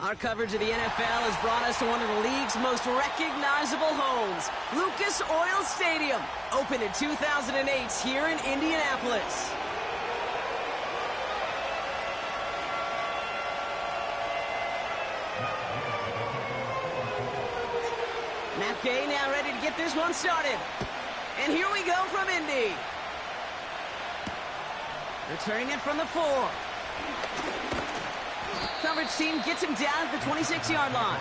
Our coverage of the NFL has brought us to one of the league's most recognizable homes, Lucas Oil Stadium, opened in 2008 here in Indianapolis. Matt Gay now ready to get this one started. And here we go from Indy. Returning it from the 4. Coverage team gets him down at the 26-yard line.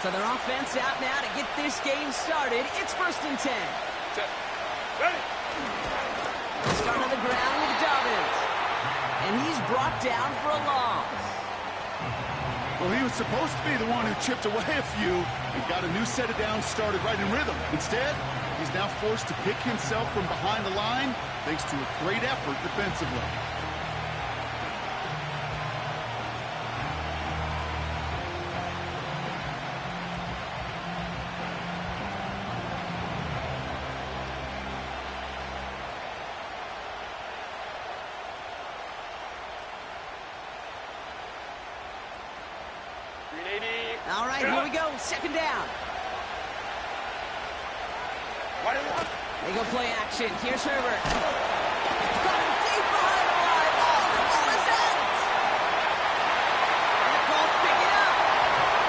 So their offense out now to get this game started. It's 1st and 10. Ready. Start on the ground with Dobbins. And he's brought down for a loss. Well, he was supposed to be the one who chipped away a few and got a new set of downs started right in rhythm. Instead, he's now forced to pick himself from behind the line thanks to a great effort defensively. All right, here we go. 2nd down. They go play action. Here's Herbert. Coming deep behind the line. Oh, the ball is out. And the Colts pick it up.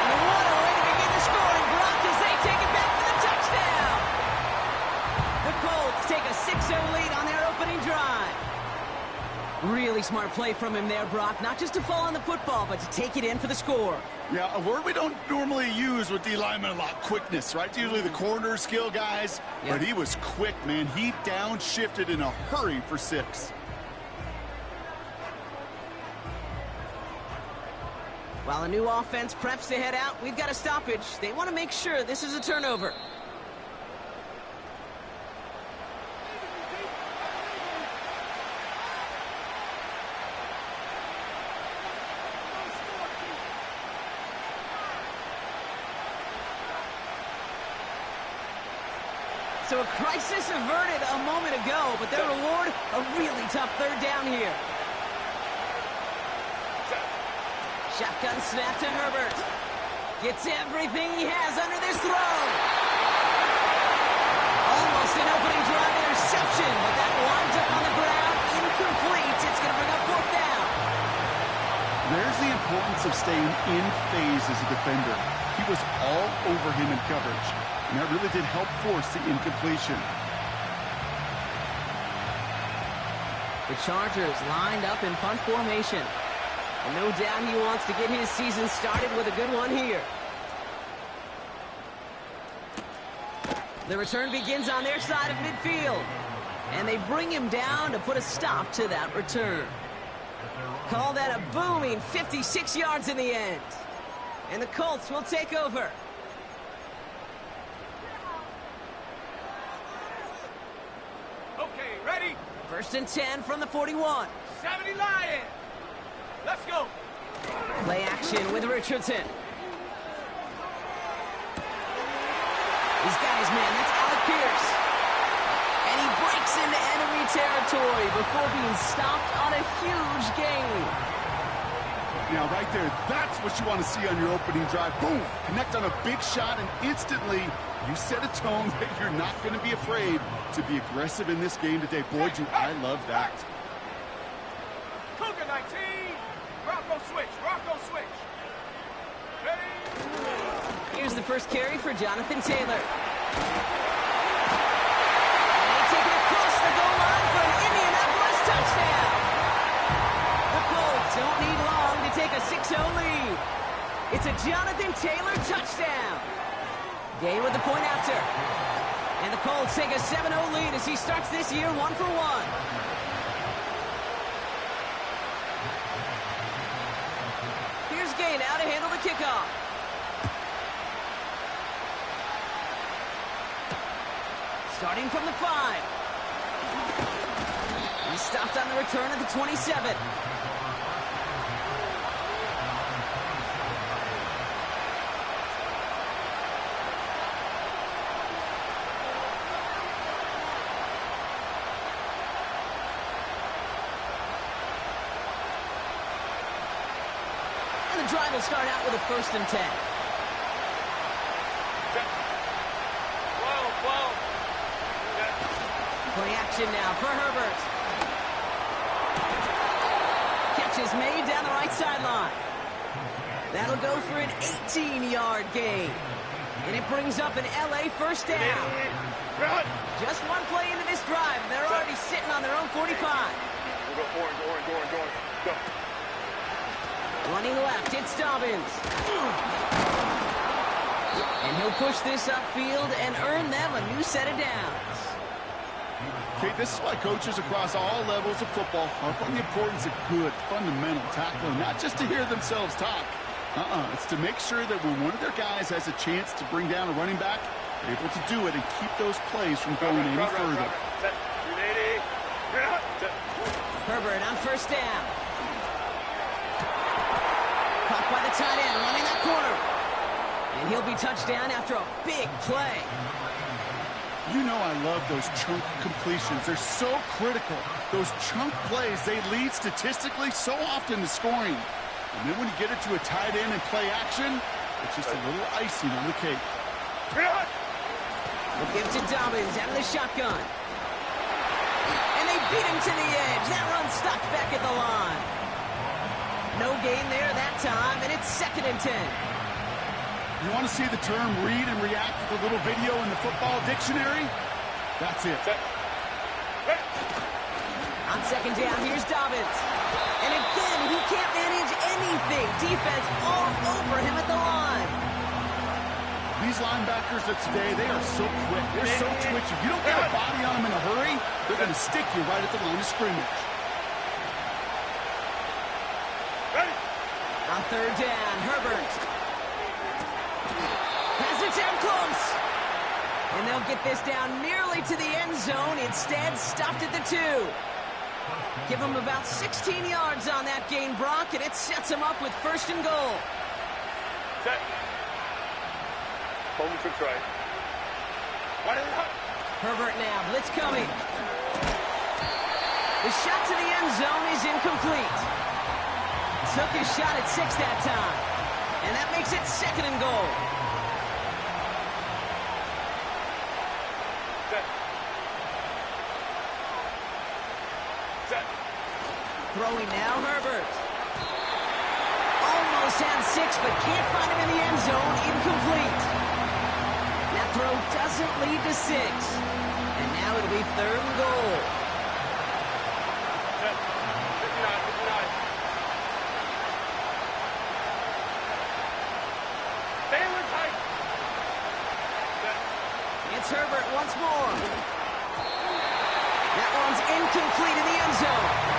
And what a way to begin the scoring. Brock as they take it back for the touchdown. The Colts take a 6-0 lead on their opening drive. Really smart play from him there, Brock. Not just to fall on the football, but to take it in for the score. Yeah, a word we don't normally use with D linemen a lot, quickness, right? It's usually the corner skill guys, but he was quick, man. He downshifted in a hurry for 6. While a new offense preps to head out, we've got a stoppage. They want to make sure this is a turnover. So a crisis averted a moment ago, but their reward, a really tough 3rd down here. Shotgun snap to Herbert. Gets everything he has under this throw. Almost an opening drive interception, but that winds up on the ground, incomplete. It's going to bring up 4th down. There's the importance of staying in phase as a defender. He was all over him in coverage, and that really did help force the incompletion. The Chargers lined up in punt formation. And no doubt he wants to get his season started with a good one here. The return begins on their side of midfield. And they bring him down to put a stop to that return. Call that a booming 56 yards in the end. And the Colts will take over. Okay, ready? 1st and 10 from the 41. 70 Lions. Let's go. Play action with Richardson. He's got his man. That's Alec Pierce. And he breaks into enemy territory before being stopped on a huge gain. Now, right there, that's what you want to see on your opening drive. Boom! Connect on a big shot, and instantly you set a tone that you're not going to be afraid to be aggressive in this game today. Boy, do I love that. Cougar 19. Rocco switch. Rocco switch. Ready? Here's the first carry for Jonathan Taylor. And they take it across the goal line for an Indianapolis touchdown. The Colts don't need long to take a 6-0 lead. It's a Jonathan Taylor touchdown. Gay with the point after. And the Colts take a 7-0 lead as he starts this year 1 for 1. Here's Gay now to handle the kickoff. Starting from the 5. He's stopped on the return at the 27. And the drive will start out with a 1st and 10. Play action now for Herbert. Catch is made down the right sideline. That'll go for an 18-yard gain. And it brings up an LA 1st down. Just one play into this drive, and they're already sitting on their own 45. We'll go orange. Go. Running left, it's Dobbins. And he'll push this upfield and earn them a new set of downs. Okay, this is why coaches across all levels of football harp on the importance of good, fundamental tackling, not just to hear themselves talk. It's to make sure that when one of their guys has a chance to bring down a running back, they're able to do it and keep those plays from going any further. Herbert on 1st down. Caught by the tight end, running that corner. And he'll be touched down after a big play. You know I love those chunk completions. They're so critical. Those chunk plays, they lead statistically so often to scoring. And then when you get it to a tight end and play action, it's just a little icing on the cake. We'll give to Dobbins out of the shotgun. And they beat him to the edge. That run stopped back at the line. No gain there that time, and it's 2nd and 10. You want to see the term read and react with a little video in the football dictionary? That's it. On 2nd down, here's Dobbins. And again, he can't manage anything. Defense all over him at the line. These linebackers of today, they are so quick. They're so twitchy. You don't get a body on them in a hurry, they're going to stick you right at the line of scrimmage. On 3rd down, Herbert. Has it down close. And they'll get this down nearly to the end zone. Instead, stopped at the 2. Give them about 16 yards on that gain, Brock, and it sets them up with 1st and goal. Set. Hold the trips right. Herbert now, blitz coming. The shot to the end zone is incomplete. Took his shot at 6 that time. And that makes it 2nd and goal. Throwing now, Herbert. Almost had 6, but can't find him in the end zone. Incomplete. That throw doesn't lead to 6. And now it'll be 3rd and goal. 59. Taylor tight. It's Herbert once more. That one's incomplete in the end zone.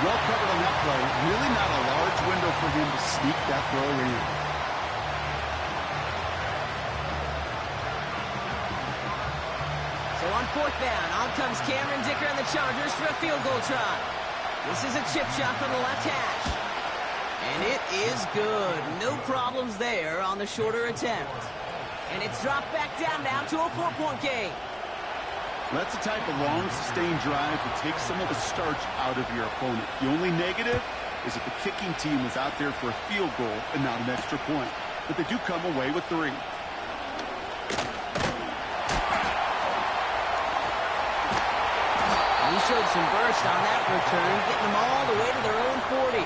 Well covered on that play. Really not a large window for him to sneak that throw in. So on 4th down, on comes Cameron Dicker and the Chargers for a field goal try. This is a chip shot from the left hash. And it is good. No problems there on the shorter attempt. And it's dropped back down now to a 4-point game. That's the type of long, sustained drive that takes some of the starch out of your opponent. The only negative is that the kicking team is out there for a field goal and not an extra point. But they do come away with 3. He showed some burst on that return, getting them all the way to their own 40.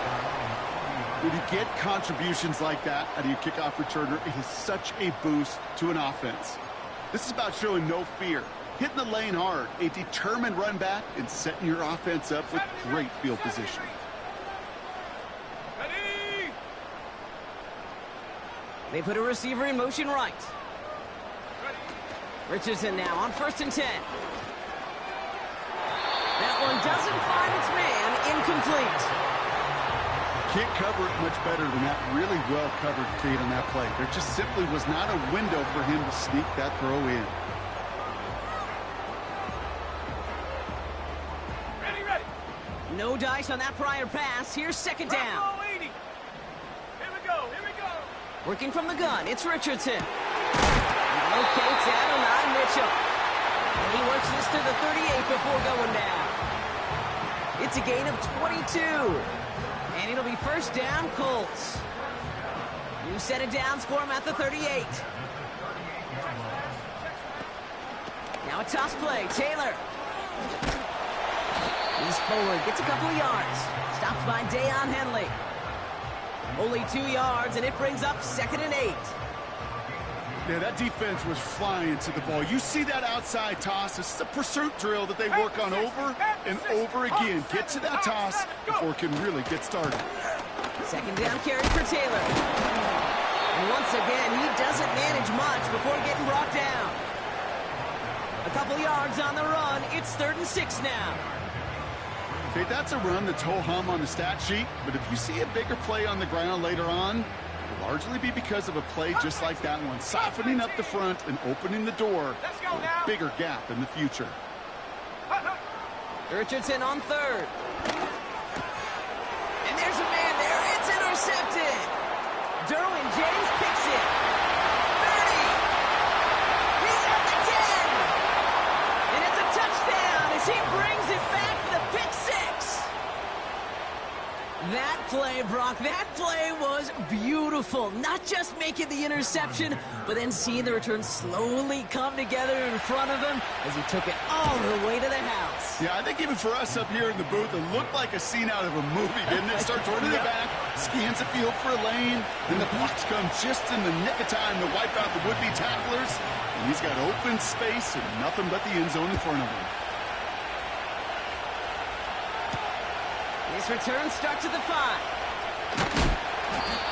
When you get contributions like that out of your kickoff returner, it is such a boost to an offense. This is about showing no fear. Hitting the lane hard, a determined run back, and setting your offense up with great field position. Ready? They put a receiver in motion right. Richardson now on 1st and 10. That one doesn't find its man. Incomplete. Can't cover it much better than that. Really well covered, Kate, on that play. There just simply was not a window for him to sneak that throw in. No dice on that prior pass. Here's second down. Bravo 80. Here we go. Here we go. Working from the gun, it's Richardson. He locates Adonai Mitchell. And he works this to the 38 before going down. It's a gain of 22. And it'll be first down, Colts. New set of downs for him at the 38. Now a toss play, Taylor. He's forward, gets a couple of yards. Stopped by Deion Henley. Only 2 yards, and it brings up 2nd and 8. Yeah, that defense was flying to the ball. You see that outside toss. This is a pursuit drill that they work on over and over again. Get to that toss before it can really get started. Second down carry for Taylor. And once again, he doesn't manage much before getting brought down. A couple yards on the run. It's 3rd and 6 now. Okay, that's a run that's ho-hum on the stat sheet, but if you see a bigger play on the ground later on, it'll largely be because of a play just like that one, softening up the front and opening the door for a bigger gap in the future. Richardson on 3rd. And there's a man there. It's intercepted. Derwin James picks it. 30. He's at the 10. And it's a touchdown as he brings it back for the pick 6. That play, Brock, that play was beautiful. Not just making the interception, but then seeing the return slowly come together in front of him as he took it all the way to the house. Yeah, I think even for us up here in the booth, it looked like a scene out of a movie, didn't it? Starts running it back, scans the field for a lane, then the blocks come just in the nick of time to wipe out the would-be tacklers, and he's got open space and nothing but the end zone in front of him. This return starts at the 5.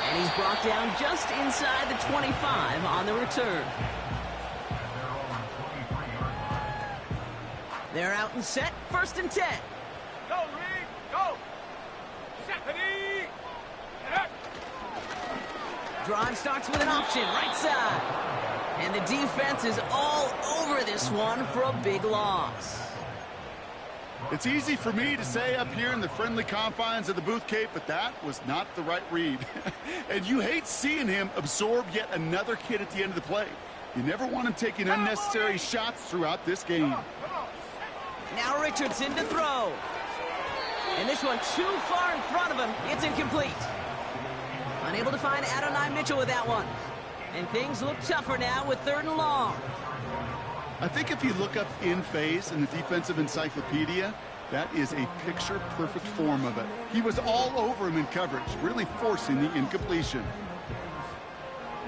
And he's brought down just inside the 25 on the return. They're out and set, 1st and 10. Go, Reed. Go. Stephanie. Drive starts with an option, right side. And the defense is all over this one for a big loss. It's easy for me to say up here in the friendly confines of the booth, Cape, but that was not the right read. And you hate seeing him absorb yet another hit at the end of the play. You never want him taking unnecessary shots throughout this game. Now Richardson to throw. And this one too far in front of him. It's incomplete. Unable to find Adonai Mitchell with that one. And things look tougher now with 3rd and long. I think if you look up in phase in the defensive encyclopedia, that is a picture-perfect form of it. He was all over him in coverage, really forcing the incompletion.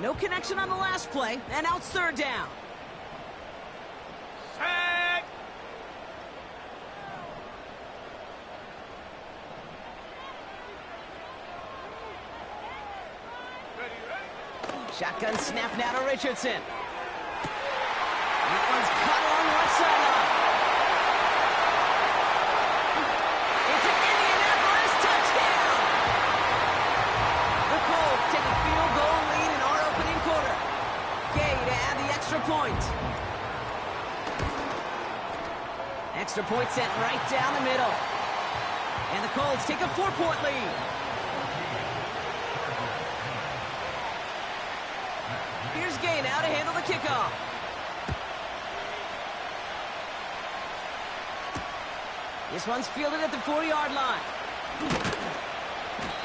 No connection on the last play, and now it's 3rd down. Sack. Ready. Shotgun snap now to Richardson. That one's cut along the left sideline. It's an Indianapolis touchdown. The Colts take a field goal lead in our opening quarter. Gay to add the extra point. Extra point sent right down the middle. And the Colts take a 4-point lead. Here's Gay now to handle the kickoff. This one's fielded at the 4-yard line.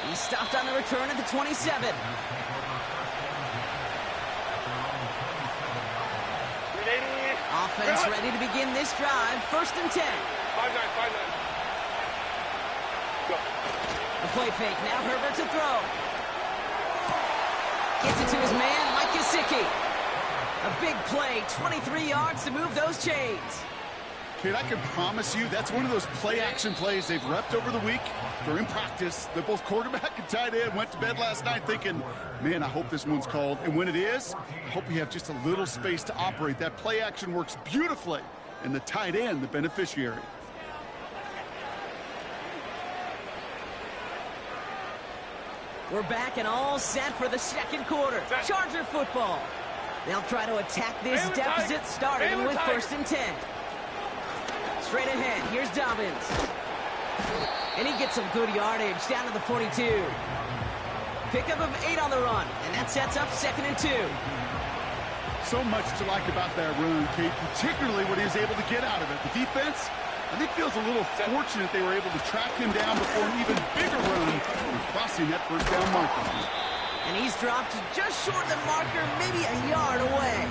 He's stopped on the return at the 27. Offense ready to begin this drive. 1st and 10. 5-9. Go. A play fake. Now Herbert to throw. Gets it to his man, Mike Gesicki. A big play. 23 yards to move those chains. Kid, I can promise you that's one of those play-action plays they've repped over the week. They're in practice. They're both quarterback and tight end. Went to bed last night thinking, man, I hope this one's called. And when it is, I hope you have just a little space to operate. That play-action works beautifully, and the tight end, the beneficiary. We're back and all set for the 2nd quarter. Charger football. They'll try to attack this deficit, starting with 1st and 10. Straight ahead, here's Dobbins. And he gets some good yardage down to the 42. Pickup of 8 on the run, and that sets up 2nd and 2. So much to like about that run, Kate, particularly what he was able to get out of it. The defense, I think, feels a little fortunate they were able to track him down before an even bigger run and crossing that first down marker. And he's dropped just short of the marker, maybe a yard away.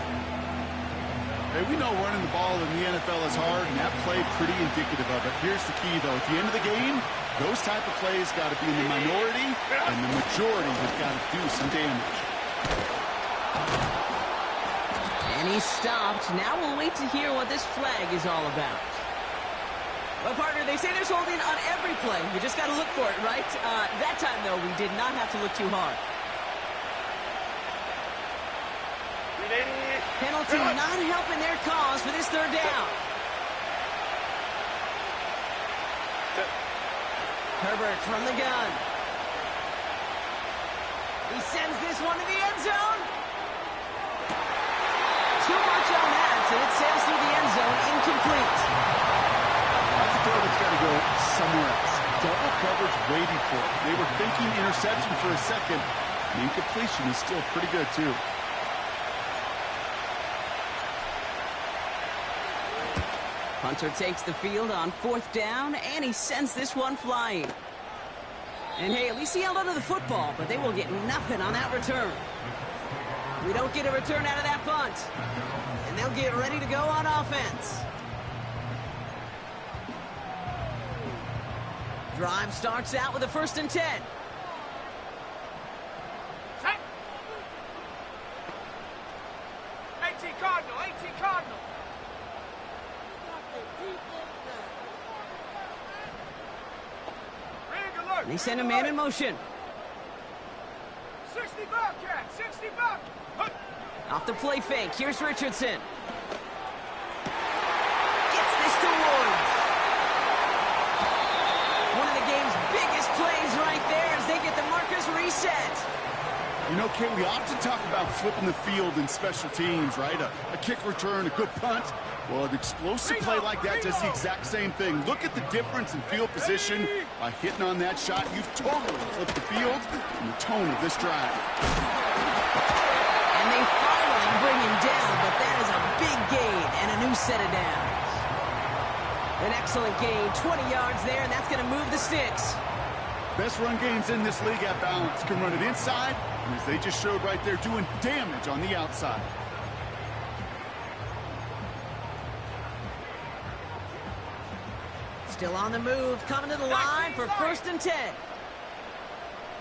Hey, we know running the ball in the NFL is hard, and that play pretty indicative of it. Here's the key, though. At the end of the game, those type of plays got to be in the minority, and the majority has got to do some damage. And he's stopped. Now we'll wait to hear what this flag is all about. Well, partner, they say there's holding on every play. You just got to look for it, right? That time, though, we did not have to look too hard. Penalty not helping their cause for this 3rd down. Herbert from the gun. He sends this one to the end zone. Too much on that, and it sails through the end zone, incomplete. That's a throw that's got to go somewhere else. Double coverage waiting for it. They were thinking interception for a second. The incompletion is still pretty good, too. Hunter takes the field on 4th down, and he sends this one flying. And hey, at least he held onto the football, but they will get nothing on that return. We don't get a return out of that punt. And they'll get ready to go on offense. Drive starts out with a 1st and 10. Set. 18 Cardinal, 18 Cardinal. Rig alert. They send a man in motion. 60 Bobcat, 60 Bobcat. Off the play fake, here's Richardson. Gets this to Woods. One of the game's biggest plays right there as they get the markers reset. You know, Kate, we often talk about flipping the field in special teams, right? A kick return, a good punt. Well, an explosive play like that does the exact same thing. Look at the difference in field position. By hitting on that shot, you've totally flipped the field and the tone of this drive. And they finally bring him down, but that is a big gain and a new set of downs. An excellent gain, 20 yards there, and that's going to move the sticks. Best run games in this league at balance. Can run it inside, and as they just showed right there, doing damage on the outside. Still on the move, coming to the line for 1st and 10.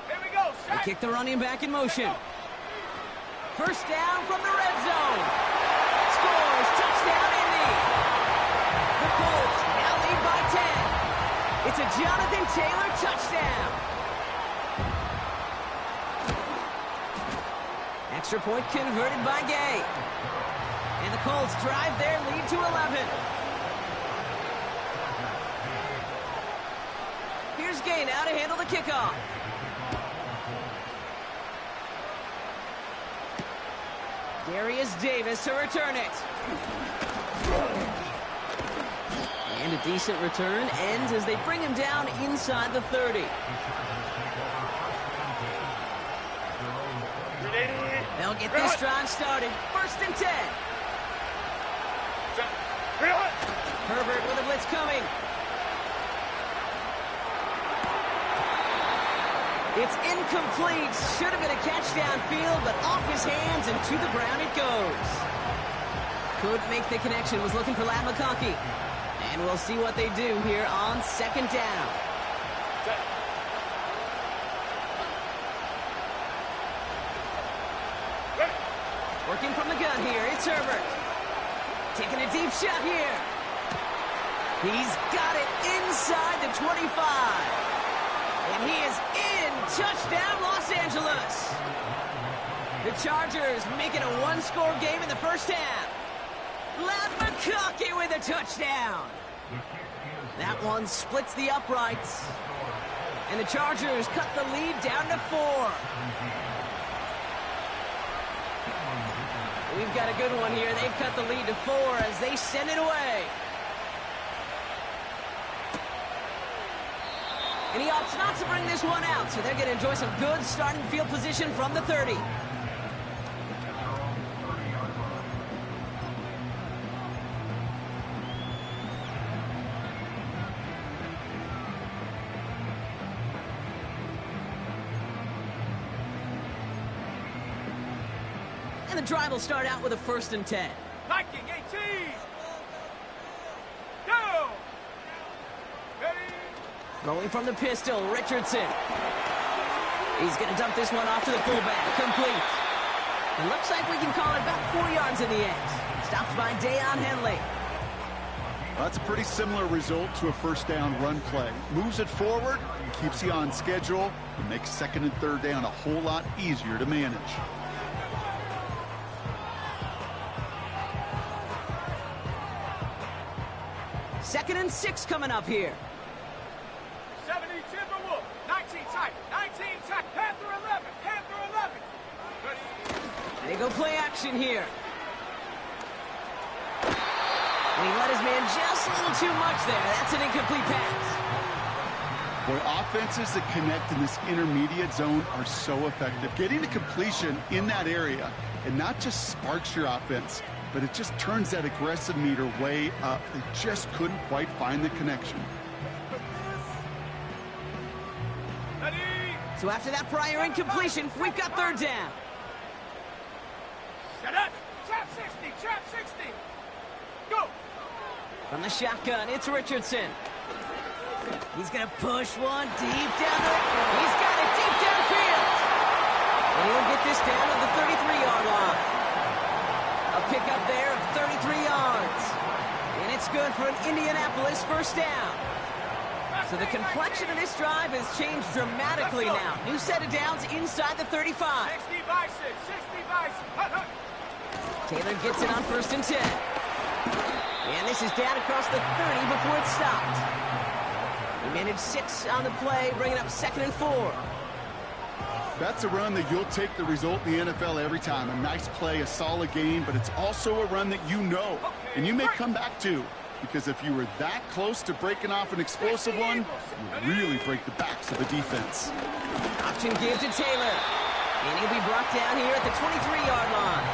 Here we go, They set. kick the running back in motion. 1st down from the red zone. Scores, touchdown Indy. The Colts now lead by 10. It's a Jonathan Taylor touchdown. Extra point converted by Gay. And the Colts drive their lead to 11. Here's Gay now to handle the kickoff. Darius Davis to return it. And a decent return ends as they bring him down inside the 30. They'll get this drive started. 1st and 10. Herbert with a blitz coming. It's incomplete. Should have been a catch downfield, but off his hands and to the ground it goes. Couldn't make the connection. Was looking for Ladd McConkey. And we'll see what they do here on 2nd down. Working from the gun here, it's Herbert. Taking a deep shot here. He's got it inside the 25. And he is in. Touchdown, Los Angeles. The Chargers make it a 1-score game in the 1st half. Ladd McConkey with a touchdown. That one splits the uprights. And the Chargers cut the lead down to 4. We've got a good one here. They've cut the lead to 4 as they send it away. And he opts not to bring this one out, so they're going to enjoy some good starting field position from the 30. And the drive will start out with a 1st and 10. Viking 18. Go. Ready. Rolling from the pistol, Richardson. He's going to dump this one off to the fullback. Complete. It looks like we can call it about 4 yards in the end. Stopped by Deion Henley. That's a pretty similar result to a 1st down run play. Moves it forward, keeps you on schedule, and makes 2nd and 3rd down a whole lot easier to manage. Second and 6 coming up here. 70 Timberwolf. 19 Tiger. 19 Tiger. Panther 11. Panther 11. Ready. They go play action here. And he let his man just a little too much there. That's an incomplete pass. Boy, offenses that connect in this intermediate zone are so effective. Getting the completion in that area, and not just sparks your offense, but it just turns that aggressive meter way up. They just couldn't quite find the connection. Ready. So after that prior incompletion, we've got 3rd down. Set up. Trap 60. Trap 60. Go. From the shotgun, it's Richardson. He's going to push one deep down the... He's got it deep downfield. And he'll get this down to the 33-yard line. A pickup there of 33 yards. And it's good for an Indianapolis 1st down. So the complexion of this drive has changed dramatically now. New set of downs inside the 35. 60 by 6. 60 by 6. Hut, hut. Taylor gets it on 1st and 10. And this is down across the 30 before it stopped. He managed 6 on the play, bringing up 2nd and 4. That's a run that you'll take the result in the NFL every time. A nice play, a solid game, but it's also a run that you know, and you may come back to. Because if you were that close to breaking off an explosive one, you really break the backs of the defense. Option give to Taylor. And he'll be brought down here at the 23-yard line.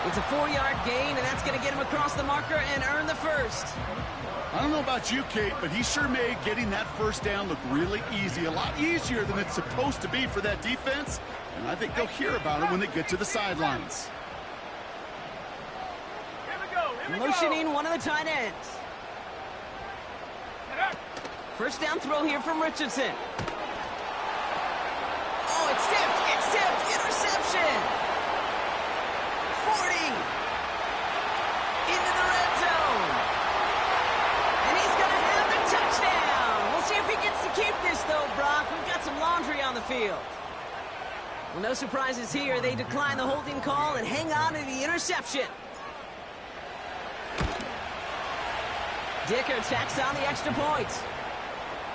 It's a 4-yard gain, and that's going to get him across the marker and earn the 1st. I don't know about you, Kate, but he sure made getting that 1st down look really easy. A lot easier than it's supposed to be for that defense. And I think they'll hear about it when they get to the sidelines. Here we go. Here we Motioning one of the tight ends. Get up. 1st down throw here from Richardson. Oh, it's tipped. It's tipped. Interception. 40. Into the red zone. And he's going to have the touchdown. We'll see if he gets to keep this, though, Brock. We've got some laundry on the field. Well, no surprises here. They decline the holding call and hang on to the interception. Dicker tacks on the extra point.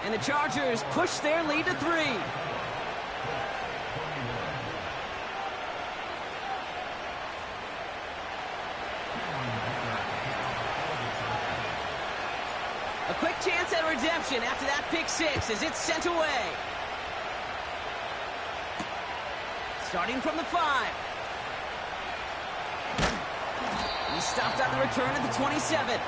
And the Chargers push their lead to 3. A quick chance at redemption after that pick 6 as it's sent away. Starting from the 5. He stopped on the return at the 27.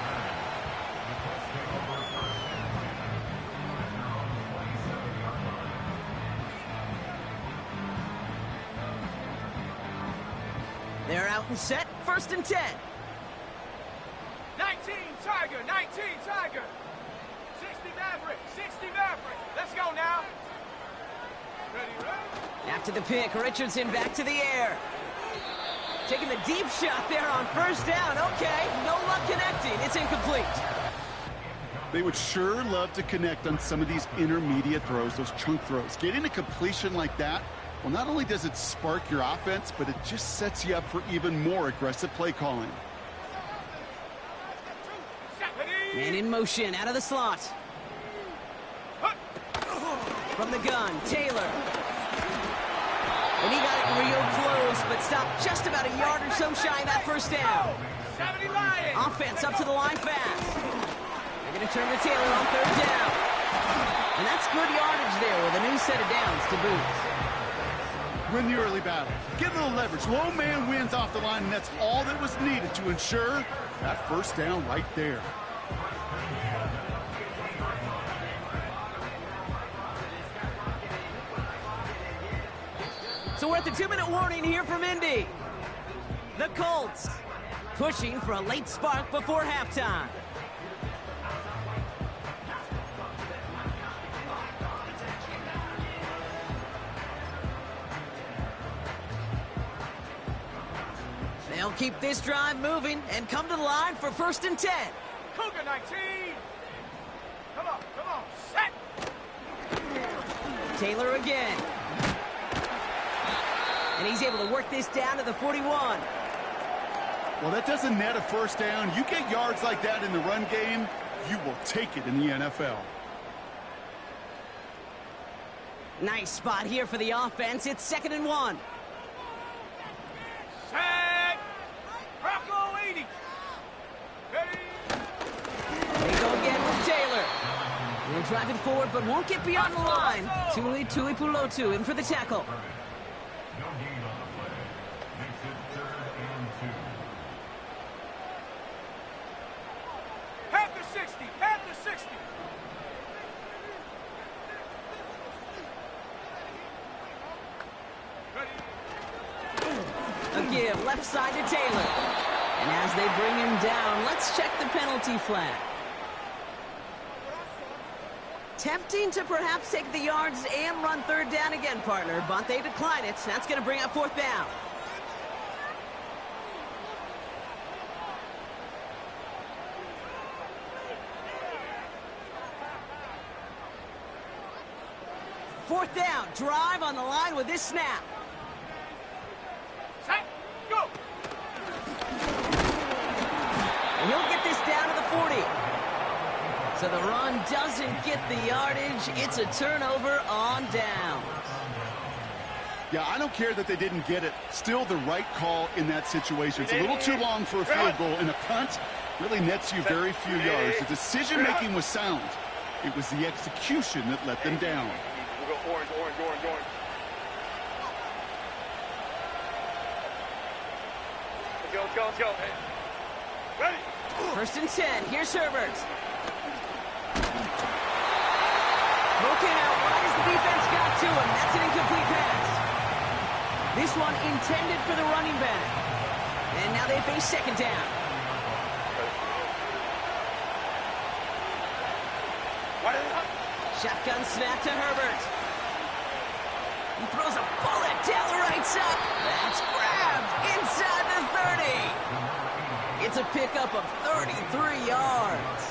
They're out and set. 1st and 10. 19 Tiger. 19 Tiger. 60 Maverick. 60 Maverick. Let's go now. Ready, ready. After the pick, Richardson back to the air. Taking the deep shot there on 1st down. Okay, no luck connecting. It's incomplete. They would sure love to connect on some of these intermediate throws, those chunk throws. Getting a completion like that, well, not only does it spark your offense, but it just sets you up for even more aggressive play calling. Man in motion, out of the slot. From the gun, Taylor. And he got it real close, but stopped just about a yard or so shy of that 1st down. 70 Lions. Offense up to the line fast. They're going to turn to Taylor on 3rd down. And that's good yardage there with a new set of downs to boot. Win the early battle. Get a little leverage. Low man wins off the line, and that's all that was needed to ensure that first down right there. So we're at the 2-minute warning here from Indy. The Colts pushing for a late spark before halftime. They'll keep this drive moving and come to the line for 1st and 10. Cougar 19. Come on, set. Taylor again. And he's able to work this down to the 41. Well, that doesn't net a first down. You get yards like that in the run game, you will take it in the NFL. Nice spot here for the offense. It's 2nd and 1. Set. Bronco 80. Ready. They go again with Taylor. They'll drive it forward, but won't get beyond the line. Tuli Tuipulotu in for the tackle. Panther 60. Panther 60. A give left side to Taylor. And as they bring him down, let's check the penalty flag. Tempting to perhaps take the yards and run 3rd down again, partner, but they decline it. That's going to bring up 4th down. Fourth down, drive on the line with this snap. Set. Go. And he'll get this down to the 40. So the run doesn't get the yardage. It's a turnover on downs. Yeah, I don't care that they didn't get it. Still the right call in that situation. It's a little too long for a field goal, and a punt really nets you very few yards. The decision-making was sound. It was the execution that let them down. We'll go orange. Let's go. Hey. Ready. 1st and 10. Here's Herbert. Broken out right as the defense got to him. That's an incomplete pass. This one intended for the running back. And now they face 2nd down. Shotgun snap to Herbert. He throws a bullet down the right side. That's grabbed inside the 30. It's a pickup of 33 yards.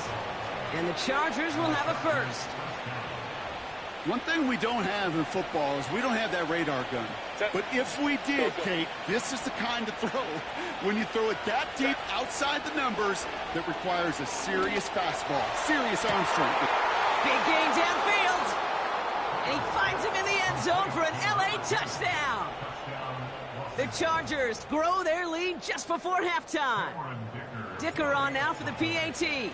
And the Chargers will have a first. One thing we don't have in football is we don't have that radar gun. But if we did, Kate, this is the kind of throw, when you throw it that deep outside the numbers, that requires a serious fastball, serious arm strength. Big gain downfield. And he finds him in the end zone for an LA touchdown. The Chargers grow their lead just before halftime. Dicker on now for the PAT.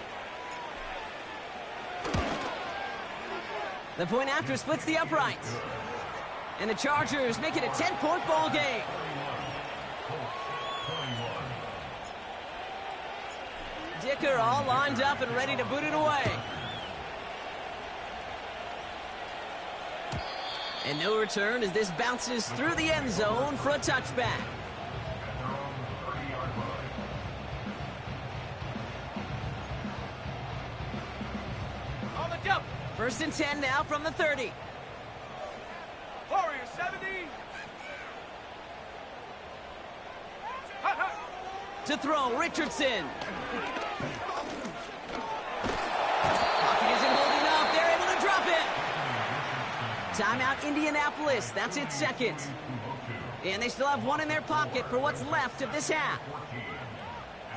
The point after splits the uprights. And the Chargers make it a 10-point ball game. Dicker all lined up and ready to boot it away. And no return as this bounces through the end zone for a touchback. On the jump. 1st and 10 now from the 30. Warrior 70. Hut, hut. To throw, Richardson. Pocket isn't holding up. They're able to drop it. Timeout, Indianapolis. That's its 2nd. And they still have one in their pocket for what's left of this half.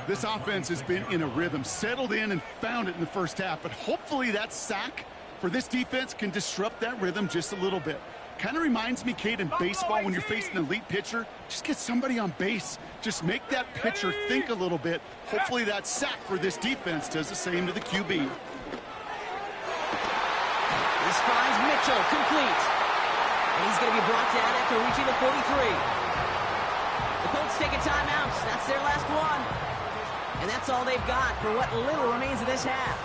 This offense has been in a rhythm, settled in and found it in the first half. But hopefully that sack for this defense can disrupt that rhythm just a little bit. Kind of reminds me, Kate, in baseball when you're facing an elite pitcher, just get somebody on base. Just make that pitcher think a little bit. Hopefully that sack for this defense does the same to the QB. Davis finds Mitchell, complete. And he's going to be brought down after reaching the 43. The Colts take a timeout. That's their last one. And that's all they've got for what little remains of this half.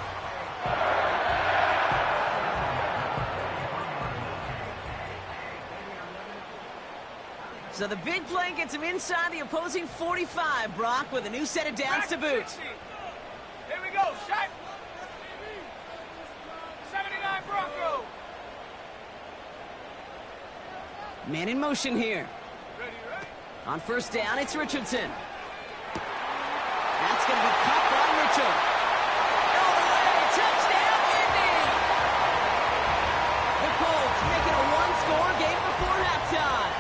So the big play gets him inside the opposing 45, Brock, with a new set of downs to boot. Here we go, shot. 79 Bronco. Man in motion here. Ready. On first down, it's Richardson. That's going to be cut by Mitchell. All the way, touchdown, Indy! The Colts making a one-score game before halftime.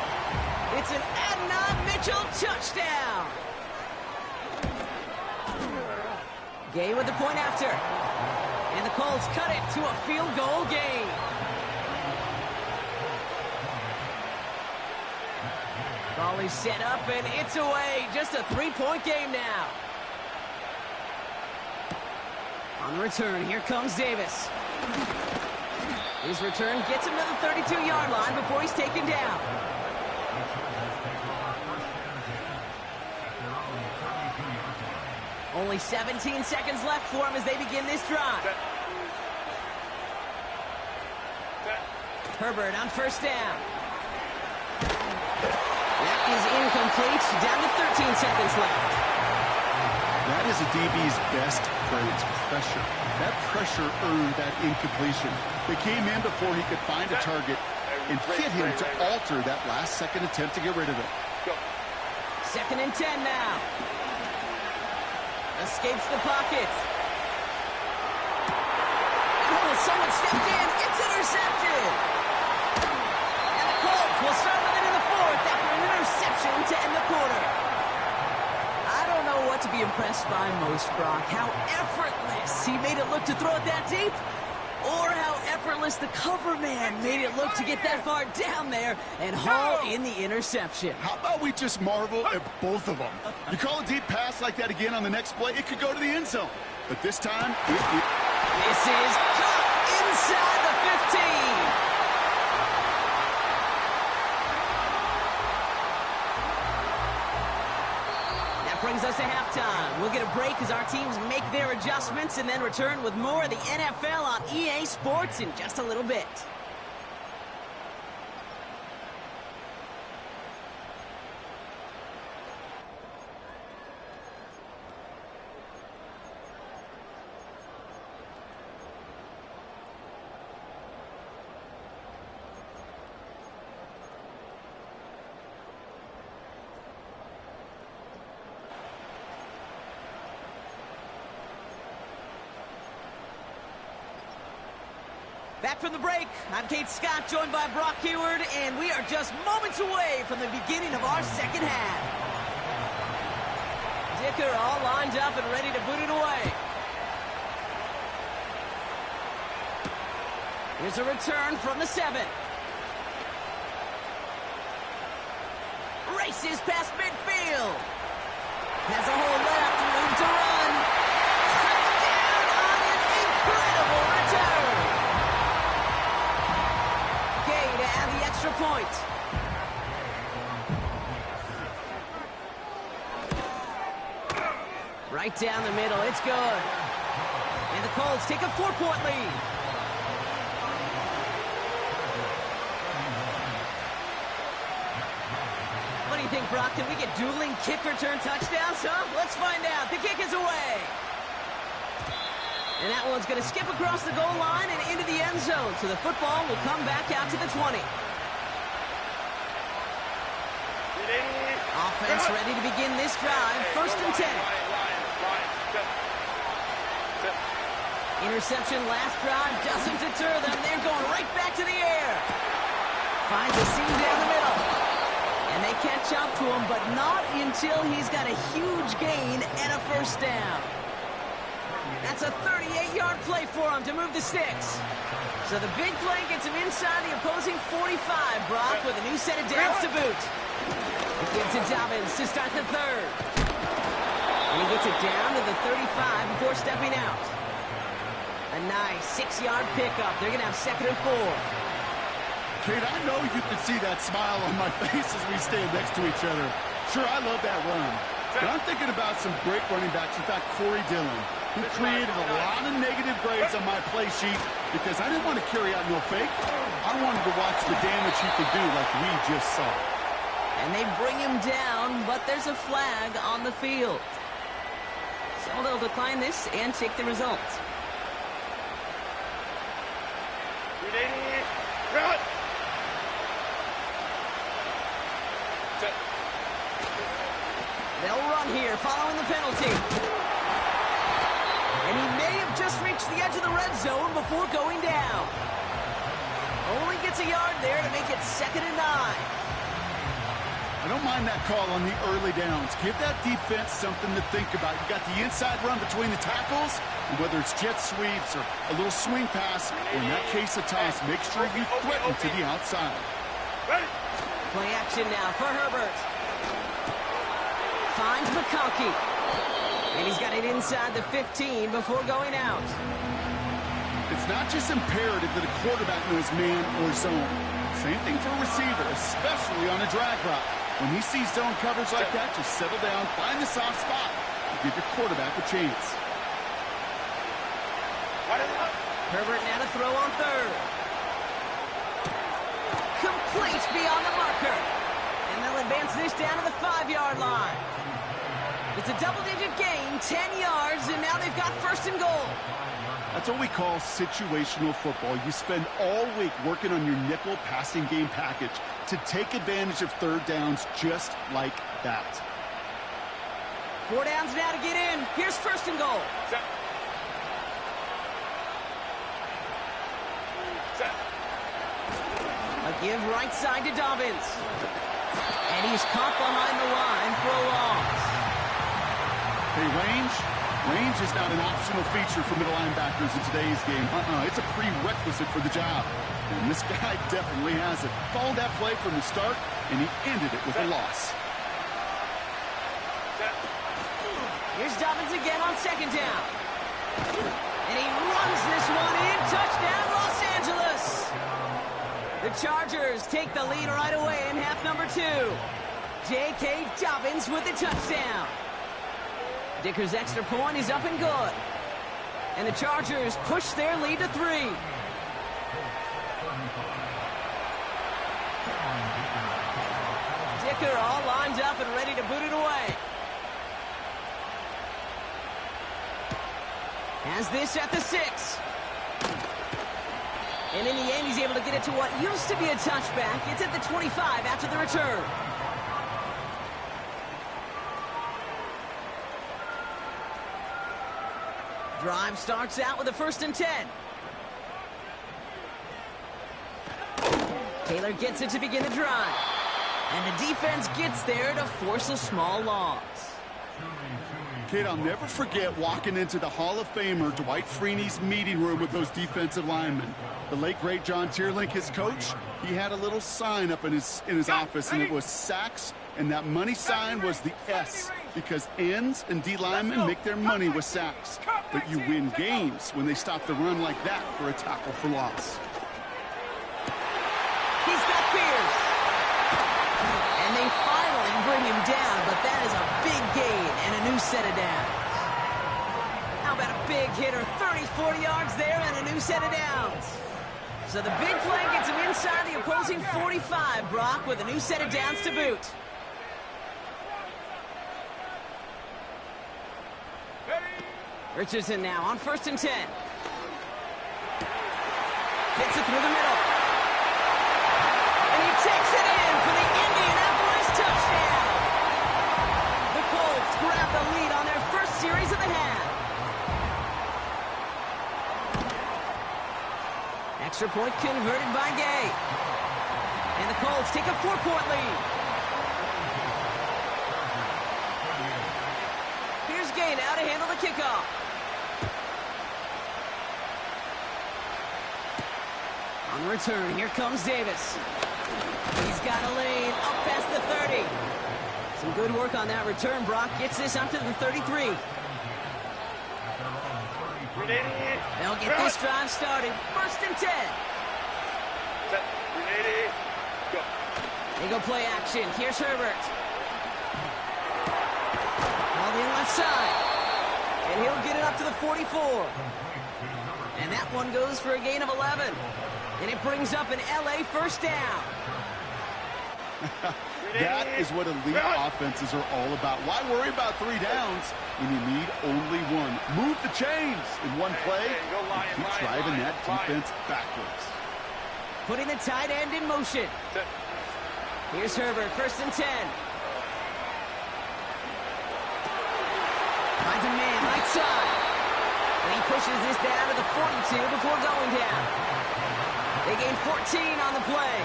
It's an Adnan Mitchell touchdown. Gay with the point after. And the Colts cut it to a field goal game. Ball is set up and it's away. Just a three-point game now. On the return, here comes Davis. His return gets him to the 32-yard line before he's taken down. Only 17 seconds left for him as they begin this drive. Herbert on first down. That is incomplete. Down to 13 seconds left. That is a DB's best phrase, pressure. That pressure earned that incompletion. They came in before he could find a target and hit him to alter that last-second attempt to get rid of it. Second and 10 now. Escapes the pocket. Oh, someone stepped in. It's intercepted. And the Colts will start with it in the fourth after an interception to end the quarter. I don't know what to be impressed by most, Brock. How effortless he made it look to throw it that deep, or how effortless the cover man made it look to get that far down there and haul in the interception. How about we just marvel at both of them? You call a deep pass like that again on the next play, it could go to the end zone. But this time, This is caught inside the 15. Brings us to halftime. We'll get a break as our teams make their adjustments and then return with more of the NFL on EA Sports in just a little bit. Back from the break, I'm Kate Scott, joined by Brock Huard, and we are just moments away from the beginning of our second half. Dicker all lined up and ready to boot it away. Here's a return from the 7. Races past midfield. Has a hole left, room to run. Touchdown on an incredible return. To add the extra point. Right down the middle, it's good. And the Colts take a 4-point lead. What do you think, Brock? Can we get dueling kick return touchdowns, huh? Let's find out. The kick is away. And that one's going to skip across the goal line and into the end zone. So the football will come back out to the 20. Offense ready to begin this drive. First and 10. Interception last drive doesn't deter them. They're going right back to the air. Finds a seam down the middle. And they catch up to him, but not until he's got a huge gain and a first down. That's a 38-yard play for him to move the sticks. So the big play gets him inside the opposing 45, Brock, with a new set of downs to boot. He gives it to Dobbins to start the third. And he gets it down to the 35 before stepping out. A A nice 6-yard pickup. They're going to have 2nd and 4. Kate, I know you can see that smile on my face as we stand next to each other. Sure, I love that run. But I'm thinking about some great running backs. In fact, Corey Dillon, who created a lot of negative grades on my play sheet because I didn't want to carry out no fake. I wanted to watch the damage he could do like we just saw. And they bring him down, but there's a flag on the field. So they'll decline this and take the results. Run! They'll run here following the penalty. And he may have just reached the edge of the red zone before going down. Only gets a yard there to make it 2nd and 9. I don't mind that call on the early downs. Give that defense something to think about. You got the inside run between the tackles, and whether it's jet sweeps or a little swing pass, or in that case a toss, make sure you threaten to the outside. Play action now for Herbert. Finds McConkey. And he's got it inside the 15 before going out. It's not just imperative that a quarterback knows man or zone. Same thing for a receiver, especially on a drag route. When he sees zone coverage like that, just settle down, find the soft spot, and give your quarterback a chance. Herbert now to throw on 3rd. Complete beyond the marker. And they'll advance this down to the 5-yard line. It's a double-digit gain, 10 yards, and now they've got 1st and goal. That's what we call situational football. You spend all week working on your nickel passing game package to take advantage of 3rd downs just like that. 4 downs now to get in. Here's 1st and goal. A give right side to Dobbins. And he's caught behind the line for a loss. Hey, range is not an optional feature for middle linebackers in today's game. It's a prerequisite for the job. And this guy definitely has it. Followed that play from the start, and he ended it with a loss. Here's Dobbins again on 2nd down. And he runs this one in. Touchdown, Los Angeles. The Chargers take the lead right away in half number 2. J.K. Dobbins with the touchdown. Dicker's extra point is up and good. And the Chargers push their lead to 3. Dicker all lined up and ready to boot it away. Has this at the 6. And in the end, he's able to get it to what used to be a touchback. It's at the 25 after the return. Drive starts out with a 1st and 10. Taylor gets it to begin the drive. And the defense gets there to force a small loss. Kid, I'll never forget walking into the Hall of Famer Dwight Freeney's meeting room with those defensive linemen. The late, great John Tierlink, his coach, he had a little sign up in his office, and it was sacks, and that money sign was the S, because ends and D linemen make their money with sacks. But you win games when they stop the run like that for a tackle for loss. He's got Pierce. And they finally bring him down, but that is a big gain and a new set of downs. How about a big hitter, 30, 40 yards there and a new set of downs. So the big play gets him inside the opposing 45, Brock, with a new set of downs to boot. Richardson now on 1st and 10. Hits it through the middle. And he takes it in for the Indianapolis touchdown. The Colts grab the lead on their first series of the half. Extra point converted by Gay. And the Colts take a 4-point lead. Here's Gay now to handle the kickoff. On the return, here comes Davis. He's got a lane up past the 30. Some good work on that return. Brock gets this up to the 33. They'll get this drive started. 1st and 10. Set. Ready. Go. They go play action. Here's Herbert. On the left side. And he'll get it up to the 44. And that one goes for a gain of 11. And it brings up an LA first down. That is what elite offenses are all about. Why worry about 3 downs when you need only 1? Move the chains in one play. Keep driving that defense backwards. Putting the tight end in motion. Here's Herbert, 1st and 10. Finds a man right side. And he pushes this down to the 42 before going down. They gain 14 on the play.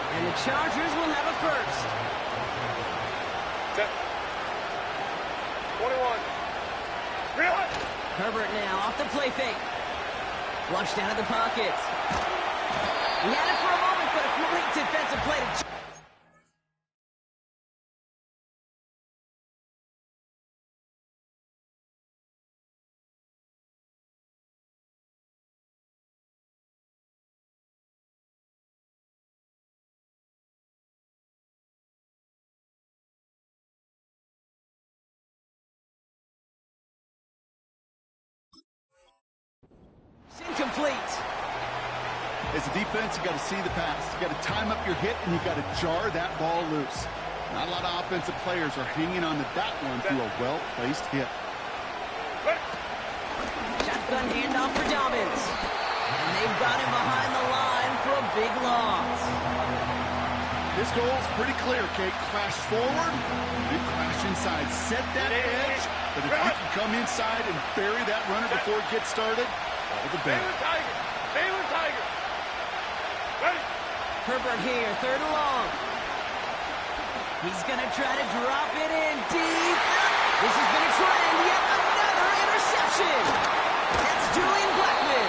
And the Chargers will have a first. 21. Herbert now off the play fake. Flushed out of the pocket. He had it for a moment, but a great defensive play to... Incomplete. As a defense, you got to see the pass. You got to time up your hit, and you got to jar that ball loose. Not a lot of offensive players are hanging on to that one through a well-placed hit. Shotgun handoff for Dobbins. And they've got him behind the line for a big loss. This goal is pretty clear, Kate. Crash forward, then crash inside. Set that edge, but if you can come inside and bury that runner before it gets started, all the better. Baylor Tiger. Ready. Herbert here, 3rd and long. He's going to try to drop it in deep. This has been a trend. Yet another interception. That's Julian Blackmon.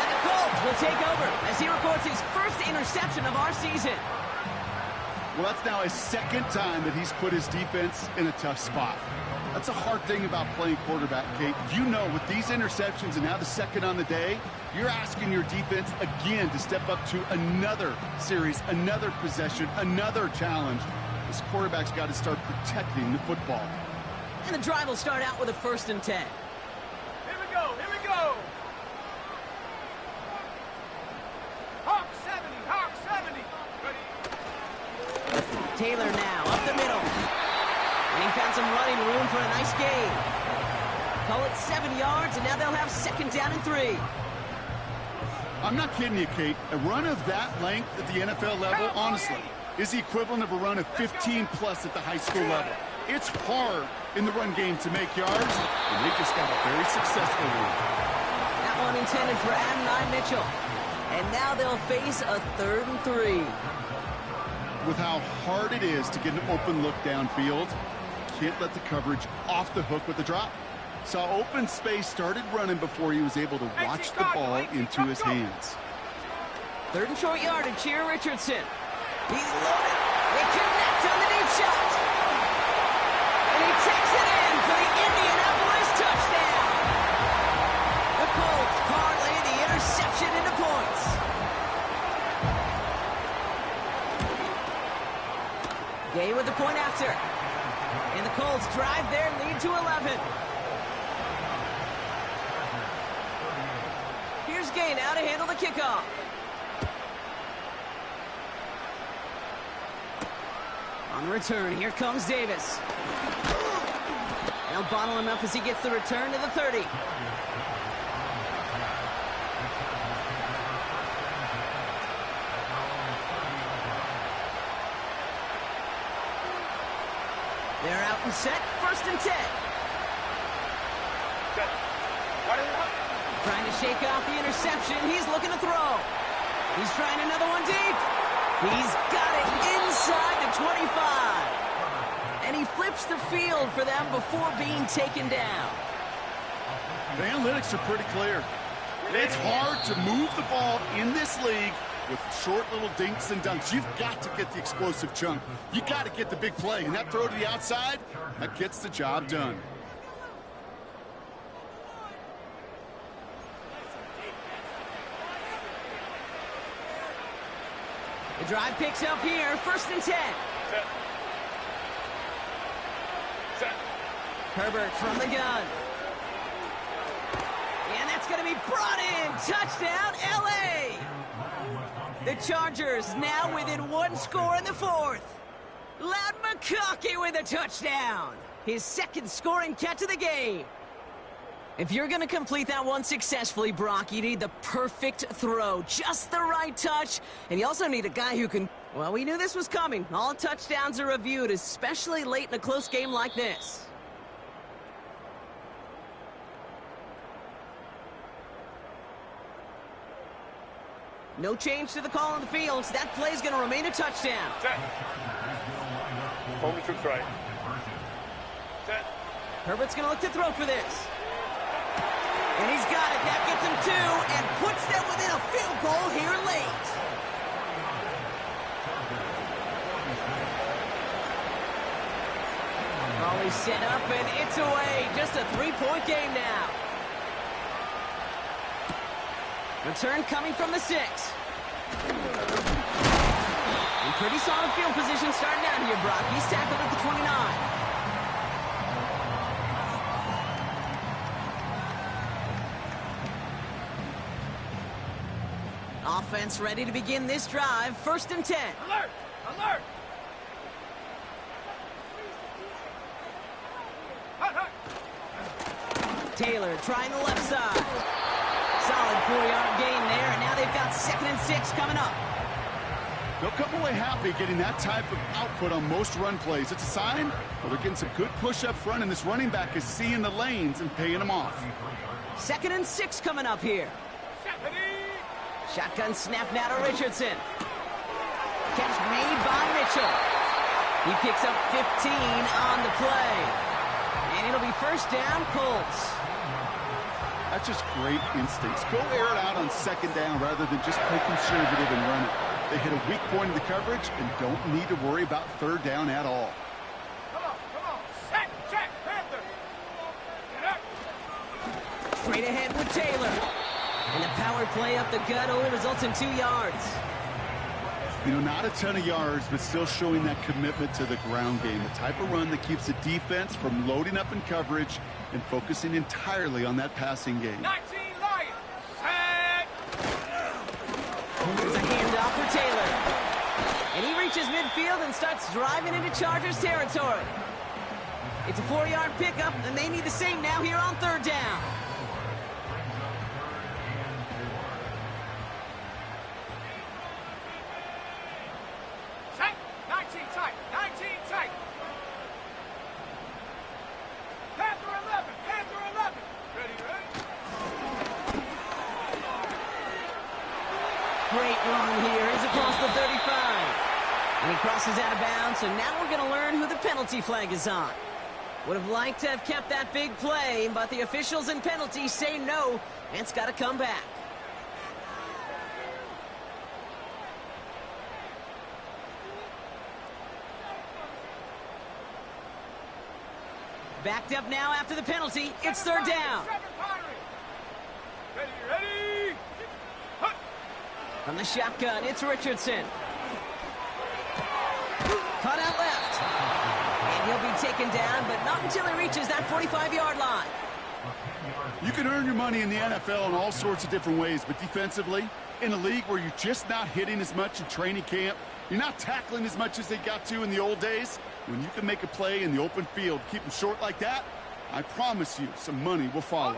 And the Colts will take over as he records his first interception of our season. Well, that's now his 2nd time that he's put his defense in a tough spot. That's a hard thing about playing quarterback, Kate. You know, with these interceptions and now the 2nd on the day, you're asking your defense again to step up to another series, another possession, another challenge. This quarterback's got to start protecting the football. And the drive will start out with a 1st and 10. Here we go. Here we go. Hawk 70. Hawk 70. Ready. Taylor now up the middle. And he found some running room for a nice gain. Call it 7 yards, and now they'll have 2nd down and 3. I'm not kidding you, Kate. A run of that length at the NFL level, honestly, is the equivalent of a run of 15-plus at the high school level. It's hard in the run game to make yards, and they just got a very successful one. That one intended for Adonai Mitchell. And now they'll face a 3rd and 3. With how hard it is to get an open look downfield, can't let the coverage off the hook with the drop. Saw open space, started running before he was able to watch the ball into his hands. 3rd and short yardage here, Richardson. He's loaded. They connect on the deep shot. And he takes it in for the Indianapolis touchdown. The Colts parlay the interception into points. Gay with the point after. And the Colts drive their lead to 11. Here's Gay now to handle the kickoff. On the return, here comes Davis. They'll bottle him up as he gets the return to the 30. They're out and set, 1st and 10. Trying to shake off the interception. He's looking to throw. He's trying another one deep. He's got it inside the 25. And he flips the field for them before being taken down. The analytics are pretty clear. It's hard to move the ball in this league with short little dinks and dunks. You've got to get the explosive chunk. You got to get the big play. And that throw to the outside, that gets the job done. The drive picks up here, 1st and 10. Set. Set. Herbert from the gun. And that's going to be brought in. Touchdown, L.A. The Chargers now within 1 score in the 4th. Loud McConkey with a touchdown. His 2nd scoring catch of the game. If you're going to complete that one successfully, Brock, you need the perfect throw. Just the right touch. And you also need a guy who can... Well, we knew this was coming. All touchdowns are reviewed, especially late in a close game like this. No change to the call on the field. That play's going to remain a touchdown. Set. Only troops right. Set. Herbert's going to look to throw for this. And he's got it. That gets him 2 and puts them within a field goal here late. Raleigh set up and it's away. Just a 3-point game now. Return coming from the 6. In pretty solid field position starting out here, Brock. He's tackled at the 29. Offense ready to begin this drive. 1st and 10. Alert! Alert! Hut, hut. Taylor trying the left side. Solid 4-yard gain there, and now they've got 2nd and 6 coming up. They'll come away happy getting that type of output on most run plays. It's a sign, well, they're getting some good push up front, and this running back is seeing the lanes and paying them off. 2nd and 6 coming up here. Shotgun snap now to Richardson. Catch made by Mitchell. He picks up 15 on the play. And it'll be 1st down, Colts. That's just great instincts. Go air it out on 2nd down rather than just play conservative and run it. They hit a weak point in the coverage and don't need to worry about 3rd down at all. Come on. Set, check, Panther. Get up. Straight ahead with Taylor. And the power play up the gut only results in 2 yards. You know, not a ton of yards, but still showing that commitment to the ground game. The type of run that keeps the defense from loading up in coverage and focusing entirely on that passing game. 19 Lions. Set. There's a handoff for Taylor. And he reaches midfield and starts driving into Chargers territory. It's a 4-yard pickup, and they need the same now here on 3rd down. Set. 19 tight. 19 tight. Panther 11. Panther 11. Ready. Great run here. He's across the 35. And he crosses out of bounds, so now we're going to learn who the penalty flag is on. Would have liked to have kept that big play, but the officials and penalties say no, and it's got to come back. Backed up now after the penalty. It's 3rd down. Ready. Hut. From the shotgun, it's Richardson. Cut out left. And he'll be taken down, but not until he reaches that 45-yard line. You can earn your money in the NFL in all sorts of different ways, but defensively, in a league where you're just not hitting as much in training camp, you're not tackling as much as they got to in the old days, when you can make a play in the open field, keep them short like that, I promise you some money will follow.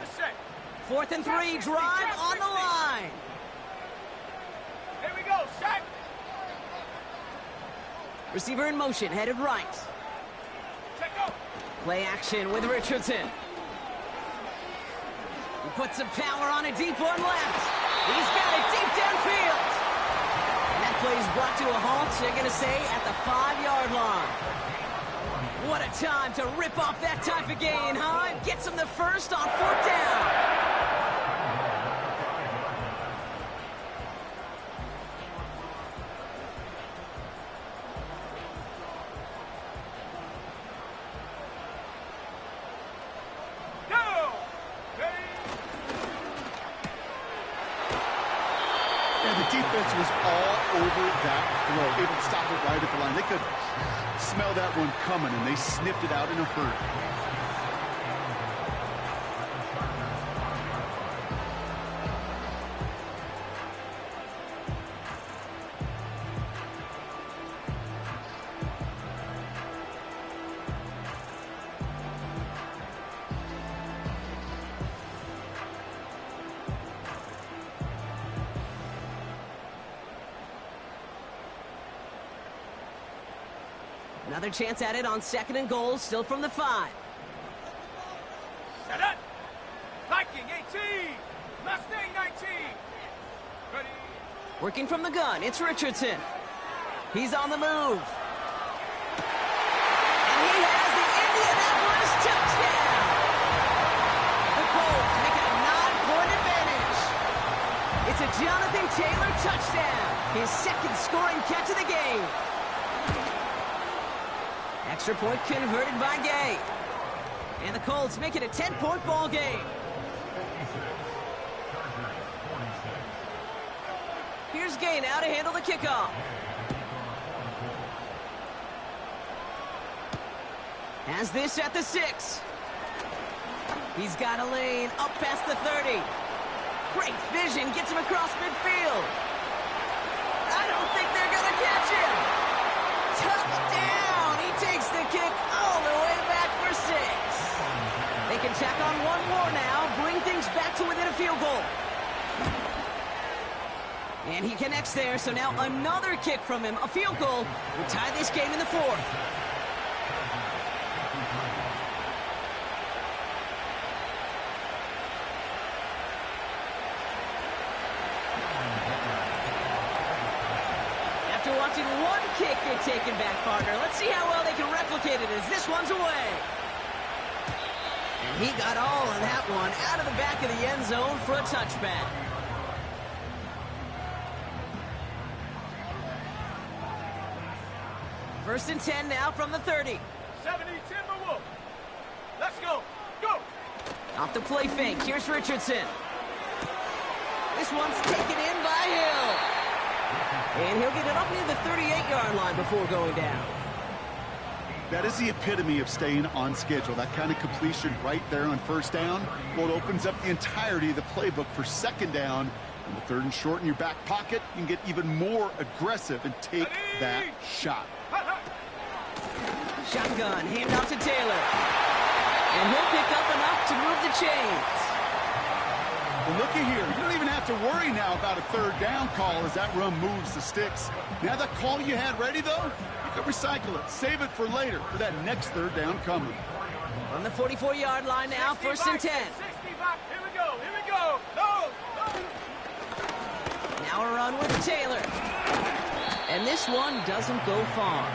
4th and 3, drive on the line. Here we go, set. Receiver in motion, headed right. Check go. Play action with Richardson. He puts some power on a deep one left. He's got it deep downfield. And that play is brought to a halt, they're going to say, at the 5-yard line. What a time to rip off that type of gain, huh? Gets him the first on 4th down. Yeah, the defense was all over that throw. Able to stop it right at the line. They could smell that one coming, and they sniffed it out in a hurry. Another chance at it on 2nd and goal, still from the 5. Set up. Viking 18. Mustang 19. Ready. Working from the gun, it's Richardson. He's on the move. And he has the Indianapolis touchdown. The Colts make it a 9-point advantage. It's a Jonathan Taylor touchdown. His 2nd scoring catch of the game. Extra point converted by Gay. And the Colts make it a 10-point ball game. Here's Gay now to handle the kickoff. Has this at the 6. He's got a lane up past the 30. Great vision, gets him across midfield. I don't think they're going to catch him. Touchdown! He takes the kick all the way back for 6. They can tack on one more now, bring things back to within a field goal. And he connects there, so now another kick from him, a field goal, will tie this game in the 4th. After watching one kick get taken back, partner, let's see how well they can replicate it as this one's away. And he got all of that one out of the back of the end zone for a touchback. First and 10 now from the 30. 70 Timberwolves. Let's go. Go. Off the play fake. Here's Richardson. This one's taken in by Hill. And he'll get it up near the 38-yard line before going down. That is the epitome of staying on schedule. That kind of completion right there on first down. Well, it opens up the entirety of the playbook for second down. On the 3rd and short in your back pocket, you can get even more aggressive and take that shot. Shotgun, hand off to Taylor. And he'll pick up enough to move the chains. Well, looky here. You don't even have to worry now about a 3rd down call as that run moves the sticks. Now that call you had ready, though, you can recycle it. Save it for later for that next 3rd down coming. On the 44-yard line now, 1st and 10. 65. Here we go. Here we go. No. Now a run with Taylor. And this one doesn't go far.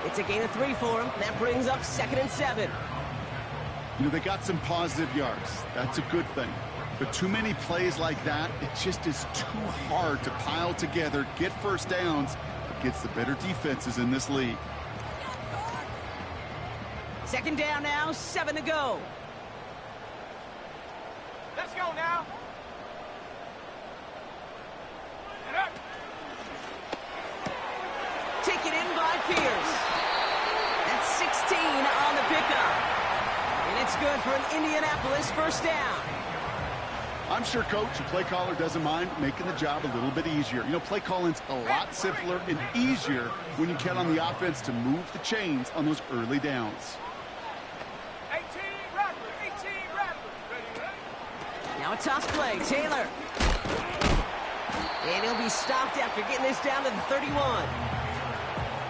It's a gain of 3 for him. That brings up 2nd and 7. You know, they got some positive yards. That's a good thing. But too many plays like that, it just is too hard to pile together, get first downs against the better defenses in this league. 2nd down now, 7 to go. Let's go now. Taken in by Pierce. That's 16 on the pickup. And it's good for an Indianapolis first down. I'm sure coach and play caller doesn't mind making the job a little bit easier. You know, play calling's a lot simpler and easier when you count on the offense to move the chains on those early downs. 18 Radford. 18 Radford. Ready? Now a toss play, Taylor. And he'll be stopped after getting this down to the 31.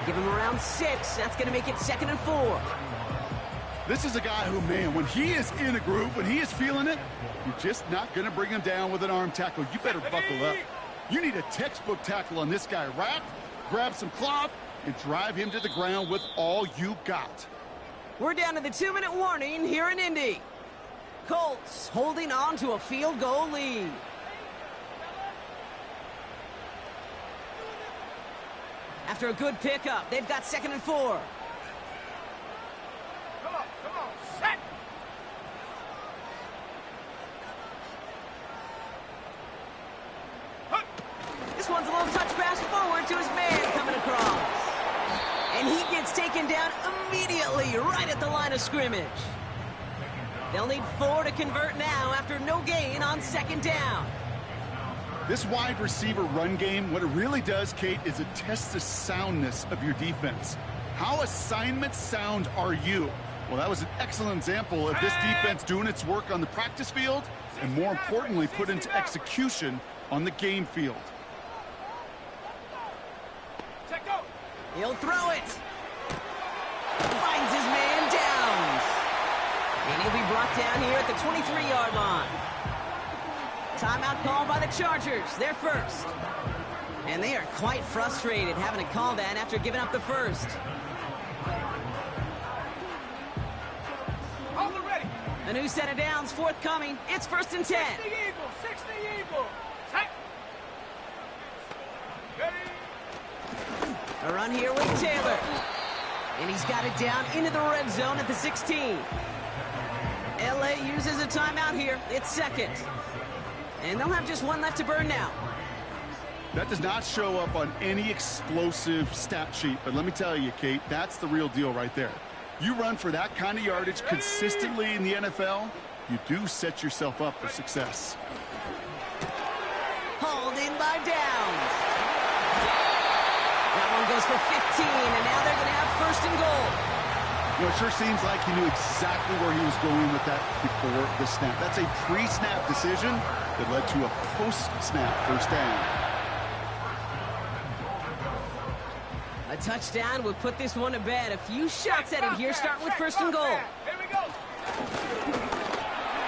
Give him around 6. That's going to make it 2nd and 4. This is a guy who, man, when he is in a groove, when he is feeling it, you're just not going to bring him down with an arm tackle. You better buckle up. You need a textbook tackle on this guy. Wrap, grab some cloth, and drive him to the ground with all you got. We're down to the 2-minute warning here in Indy. Colts holding on to a field goal lead. After a good pickup, they've got 2nd and 4. Come on. Set. This one's a little touch forward to his man coming across. And he gets taken down immediately right at the line of scrimmage. They'll need 4 to convert now after no gain on second down. This wide receiver run game, what it really does, Kate, is it tests the soundness of your defense. How assignment sound are you? Well, that was an excellent example of this defense doing its work on the practice field and, more importantly, put into execution on the game field. He'll throw it. Finds his man down. And he'll be brought down here at the 23-yard line. Timeout called by the Chargers. They're first. And they are quite frustrated having to call that after giving up the first. A new set of downs forthcoming. It's 1st and 10. 60 Eagles, 60 Eagles. A run here with Taylor. And he's got it down into the red zone at the 16. LA uses a timeout here. It's second. And they'll have just one left to burn now. That does not show up on any explosive stat sheet, but let me tell you, Kate, that's the real deal right there. You run for that kind of yardage consistently in the NFL, you do set yourself up for success. Hauled in by Downs. That one goes for 15, and now they're going to have 1st and goal. You know, it sure seems like he knew exactly where he was going with that before the snap. That's a pre-snap decision that led to a post-snap first down. A touchdown would put this one to bed. A few shots at it here, starting with 1st and goal. Here we go.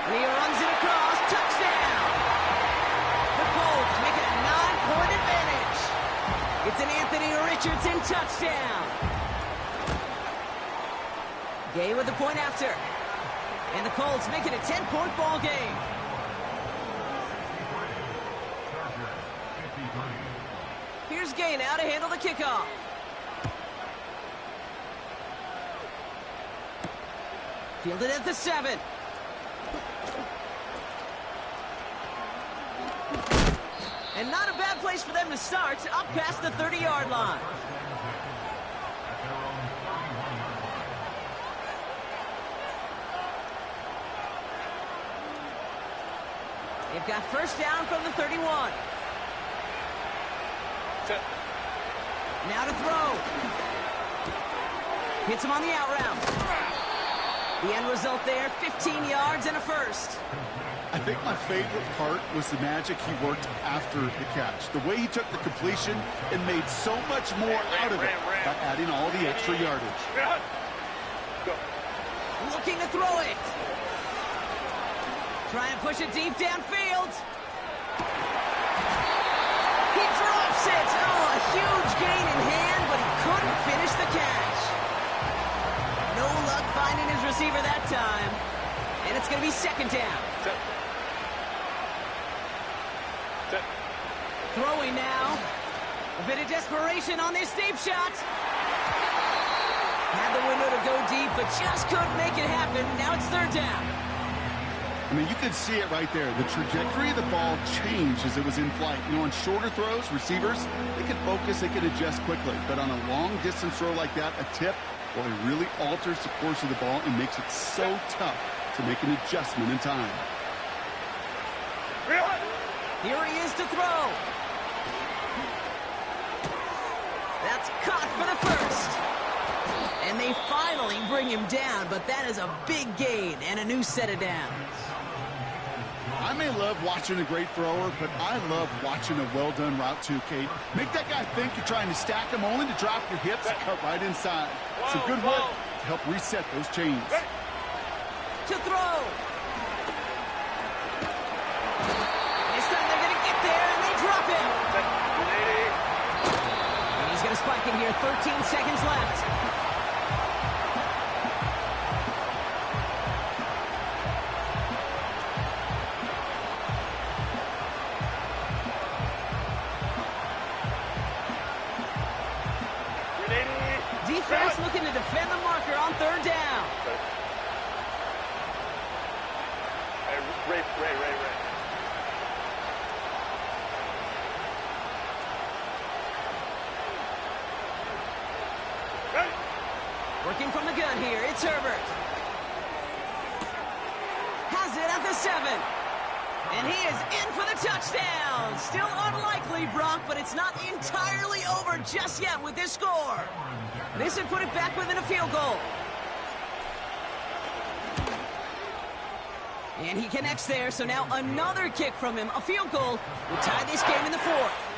And he runs it across. Touchdown! The Colts make it a 9-point advantage. It's an Anthony Richardson touchdown. Gay with the point after. And the Colts make it a 10-point ball game. Here's Gay now to handle the kickoff. Fielded at the 7. And not a bad place for them to start, up past the 30-yard line. They've got 1st down from the 31. Now to throw. Hits him on the out route. The end result there, 15 yards and a 1st. I think my favorite part was the magic he worked after the catch. The way he took the completion and made so much more out of it by adding all the extra yardage. Looking to throw it. Try and push it deep downfield. He drops it. Oh, a huge gain in hand, but he couldn't finish the catch. No luck finding his receiver that time. And it's going to be 2nd down. Throwing now. A bit of desperation on this deep shot. Had the window to go deep, but just couldn't make it happen. Now it's 3rd down. I mean, you could see it right there. The trajectory of the ball changed as it was in flight. You know, on shorter throws, receivers, they can focus, they can adjust quickly. But on a long-distance throw like that, a tip, well, it really alters the course of the ball and makes it so tough to make an adjustment in time. Here he is to throw. That's caught for the 1st. And they finally bring him down, but that is a big gain and a new set of downs. I may love watching a great thrower, but I love watching a well-done route too, Kate. Make that guy think you're trying to stack him, only to drop your hips and cut right inside. Some good work to help reset those chains. To throw. This time they're going to get there, and they drop it. And he's going to spike it here. 13 seconds left. Defense looking to defend the marker on 3rd down. Ray. Working from the gun here, it's Herbert. Has it at the 7. And he is in for the touchdown. Still unlikely, Brock, but it's not entirely over just yet with this score. This would put it back within a field goal. And he connects there, so now another kick from him. A field goal will tie this game in the 4th.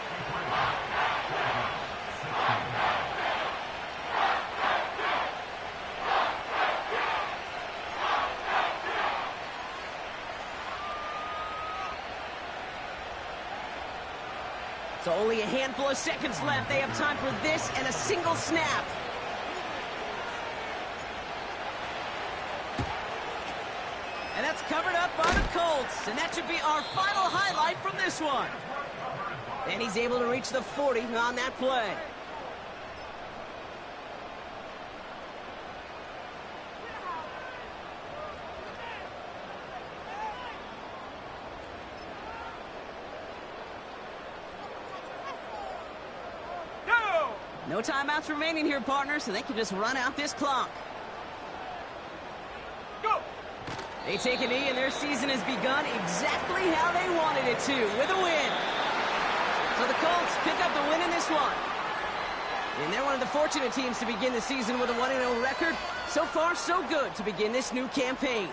So only a handful of seconds left. They have time for this and a single snap. And that's covered up by the Colts. And that should be our final highlight from this one. And he's able to reach the 40 on that play. No timeouts remaining here, partner, so they can just run out this clock. Go! They take a knee, and their season has begun exactly how they wanted it to, with a win. So the Colts pick up the win in this one. And they're one of the fortunate teams to begin the season with a 1-0 record. So far, so good to begin this new campaign.